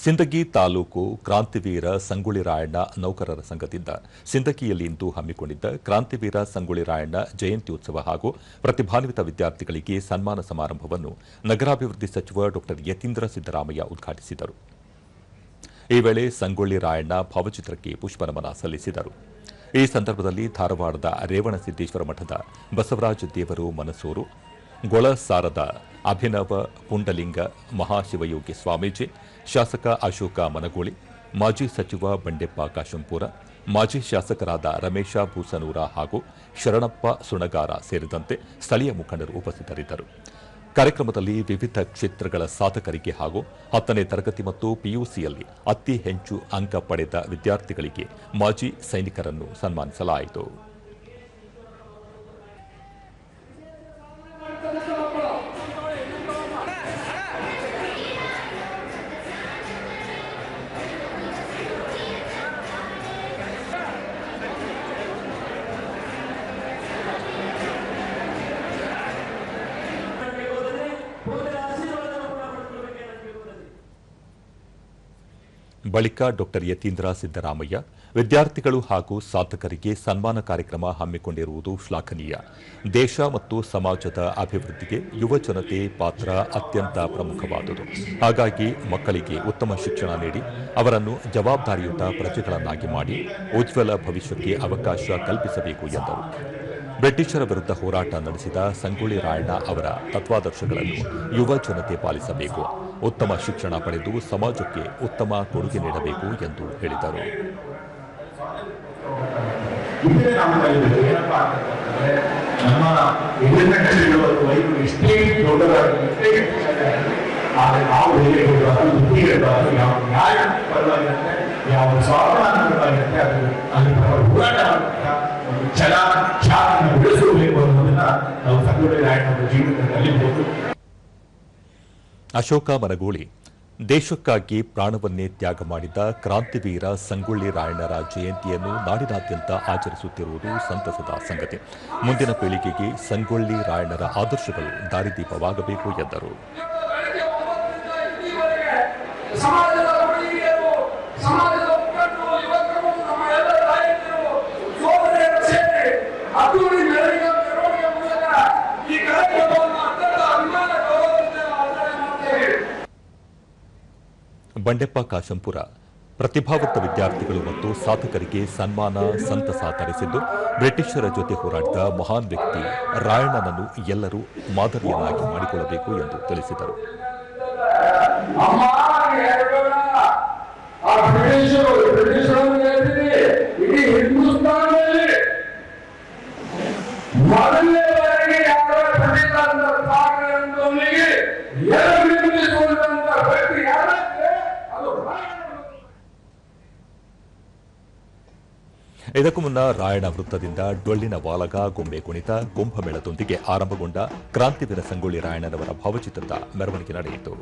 ಸಿಂದಗಿ ತಾಲೂಕು ಕ್ರಾಂತಿವೀರ ಸಂಗೊಳ್ಳಿ ರಾಯಣ್ಣ ನೌಕರರ ಸಂಘದಿಂದ ಸಿಂದಗಿಯಲ್ಲಿಂದು ಹಮ್ಮಿಕೊಂಡಿದ್ದ ಕ್ರಾಂತಿವೀರ ಸಂಗೊಳ್ಳಿ ರಾಯಣ್ಣ ಜಯಂತ್ಯುತ್ಸವ ಹಾಗೂ ಪ್ರತಿಭಾನ್ವಿತ ವಿದ್ಯಾರ್ಥಿಗಳಿಗೆ ಸನ್ಮಾನ ಸಮಾರಂಭವನ್ನು ನಗರಾಭಿವೃದ್ಧಿ ಸಚಿವ ಡಾ ಯತೀಂದ್ರ ಸಿದ್ದರಾಮಯ್ಯ ಉದ್ಘಾಟಿಸಿದರು. ಈ ವೇಳೆ ಸಂಗೊಳ್ಳಿ ರಾಯಣ್ಣ ಭಾವಚಿತ್ರಕ್ಕೆ ಪುಷ್ಪನಮನ ಸಲ್ಲಿಸಿದರು. ಈ ಸಂದರ್ಭದಲ್ಲಿ ಧಾರವಾಡದ ರೇವಣಸಿದ್ದೇಶ್ವರ ಮಠದ ಬಸವರಾಜ ದೇವರು ಮನಸೂರು, ಗೊಳಸಾರದ ಅಭಿನವ ಪುಂಡಲಿಂಗ ಮಹಾಶಿವಯೋಗಿ ಸ್ವಾಮೀಜಿ, ಶಾಸಕ ಅಶೋಕ ಮನಗೋಳಿ, ಮಾಜಿ ಸಚಿವ ಬಂಡೆಪ್ಪ ಕಾಶಂಪುರ, ಮಾಜಿ ಶಾಸಕರಾದ ರಮೇಶ ಭೂಸನೂರ ಹಾಗೂ ಶರಣಪ್ಪ ಸುಣಗಾರ ಸೇರಿದಂತೆ ಸ್ಥಳೀಯ ಮುಖಂಡರು ಉಪಸ್ಥಿತರಿದ್ದರು. ಕಾರ್ಯಕ್ರಮದಲ್ಲಿ ವಿವಿಧ ಕ್ಷೇತ್ರಗಳ ಸಾಧಕರಿಗೆ ಹಾಗೂ 10ನೇ ತರಗತಿ ಮತ್ತು ಪಿಯುಸಿಯಲ್ಲಿ ಅತಿ ಹೆಚ್ಚು ಅಂಕ ಪಡೆದ ವಿದ್ಯಾರ್ಥಿಗಳಿಗೆ ಮಾಜಿ ಸೈನಿಕರನ್ನು ಸನ್ಮಾನಿಸಲಾಯಿತು. ಬಳಿಕ ಡಾ ಯತೀಂದ್ರ ಸಿದ್ದರಾಮಯ್ಯ ವಿದ್ಯಾರ್ಥಿಗಳು ಹಾಗೂ ಸಾಧಕರಿಗೆ ಸನ್ಮಾನ ಕಾರ್ಯಕ್ರಮ ಹಮ್ಮಿಕೊಂಡಿರುವುದು ಶ್ಲಾಘನೀಯ. ದೇಶ ಮತ್ತು ಸಮಾಜದ ಅಭಿವೃದ್ಧಿಗೆ ಯುವ ಜನತೆ ಪಾತ್ರ ಅತ್ಯಂತ ಪ್ರಮುಖವಾದುದು. ಹಾಗಾಗಿ ಮಕ್ಕಳಿಗೆ ಉತ್ತಮ ಶಿಕ್ಷಣ ನೀಡಿ ಅವರನ್ನು ಜವಾಬ್ದಾರಿಯುತ ಪ್ರಜೆಗಳನ್ನಾಗಿ ಮಾಡಿ ಉಜ್ವಲ ಭವಿಷ್ಯಕ್ಕೆ ಅವಕಾಶ ಕಲ್ಪಿಸಬೇಕು ಎಂದರು. ಬ್ರಿಟಿಷರ ವಿರುದ್ಧ ಹೋರಾಟ ನಡೆಸಿದ ಸಂಗೊಳ್ಳಿ ರಾಯಣ್ಣ ಅವರ ತತ್ವಾದರ್ಶಗಳನ್ನು ಯುವ ಜನತೆ ಪಾಲಿಸಬೇಕು, ಉತ್ತಮ ಶಿಕ್ಷಣ ಪಡೆದು ಸಮಾಜಕ್ಕೆ ಉತ್ತಮ ಕೊಡುಗೆ ನೀಡಬೇಕು ಎಂದು ಹೇಳಿದರು. ಅಶೋಕ ಮನಗೋಳಿ ದೇಶಕ್ಕಾಗಿ ಪ್ರಾಣವನ್ನೇ ತ್ಯಾಗ ಮಾಡಿದ ಕ್ರಾಂತಿವೀರ ಸಂಗೊಳ್ಳಿ ರಾಯಣ್ಣರ ಜಯಂತಿಯನ್ನು ನಾಡಿನಾದ್ಯಂತ ಆಚರಿಸುತ್ತಿರುವುದು ಸಂತಸದ ಸಂಗತಿ. ಮುಂದಿನ ಪೀಳಿಗೆಗೆ ಸಂಗೊಳ್ಳಿ ರಾಯಣ್ಣರ ಆದರ್ಶಗಳು ದಾರಿದೀಪವಾಗಬೇಕು ಎಂದರು. ಬಂಡೆಪ್ಪ ಕಾಶಂಪುರ ಪ್ರತಿಭಾವಂತ ವಿದ್ಯಾರ್ಥಿಗಳು ಮತ್ತು ಸಾಧಕರಿಗೆ ಸನ್ಮಾನ ಸಂತಸ ತರಿಸಿದ್ದು, ಬ್ರಿಟಿಷರ ಜೊತೆ ಹೋರಾಡಿದ ಮಹಾನ್ ವ್ಯಕ್ತಿ ರಾಯಣ್ಣನನ್ನು ಎಲ್ಲರೂ ಮಾದರಿಯನ್ನಾಗಿ ಮಾಡಿಕೊಳ್ಳಬೇಕು ಎಂದು ತಿಳಿಸಿದರು. ಇದಕ್ಕೂ ಮುನ್ನ ರಾಯಣ್ಣ ವೃತ್ತದಿಂದ ಡೊಳ್ಳಿನ ವಾಲಗ, ಗೊಂಬೆ ಕುಣಿತ, ಕುಂಭಮೇಳದೊಂದಿಗೆ ಆರಂಭಗೊಂಡ ಕ್ರಾಂತಿವೀರ ಸಂಗೊಳ್ಳಿ ರಾಯಣ್ಣನವರ ಭಾವಚಿತ್ರದ ಮೆರವಣಿಗೆ ನಡೆಯಿತು.